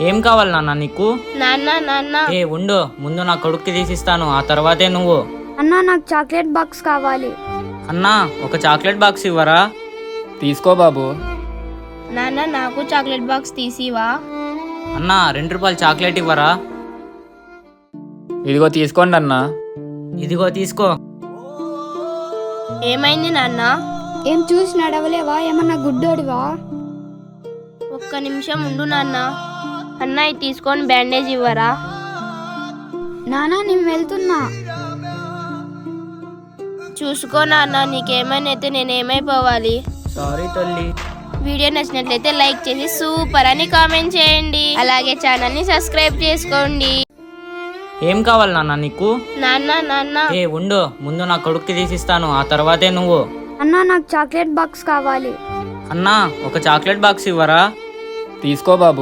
ఏం కావాలి నాన్న నీకు? నాన్న నాన్న ఏ ఉండు, ముందు నా కొడుక్కి తీసిస్తాను, ఆ తర్వాతే నువ్వు. అన్నా నాకు చాక్లెట్ బాక్స్ కావాలి. అన్నా, ఒక చాక్లెట్ బాక్స్ ఇవ్వరా? తీసుకో బాబు. నాన్న నాకు చాక్లెట్ బాక్స్ తీసివా? అన్నా, 2 రూపాయలు చాక్లెట్ ఇవ్వరా? ఇదిగో తీసుకోండి అన్నా. ఇదిగో తీసుకో. ఏమైంది నాన్న? ఏం చూసి నడవలేవా? ఏమన్నా గుడ్డోడివా? ఒక్క నిమిషం ఉండు నాన్న. అన్న ఇది తీసుకొని బ్యాండేజ్ ఇవ్వరా? నానా నేను వెళ్తున్నా. చూసుకో నాన్న, నీకేమైనా అయితే నేనేమైపోవాలి. సారీ తల్లి. వీడియో నచ్చినట్లయితే లైక్ చేసి సూపర్ అని కామెంట్ చేయండి. అలాగే ఛానల్ ని సబ్స్క్రైబ్ చేసుకోండి. ఏం కావాలి నాన్న నీకు? నాన్న నాన్న ఏ ఉండు, ముందు నా కొడుక్కి తీసిస్తాను, ఆ తర్వాతే నువ్వు. అన్నా నాకు చాక్లెట్ బాక్స్ కావాలి. అన్నా, ఒక చాక్లెట్ బాక్స్ ఇవ్వరా? తీసుకో బాబు.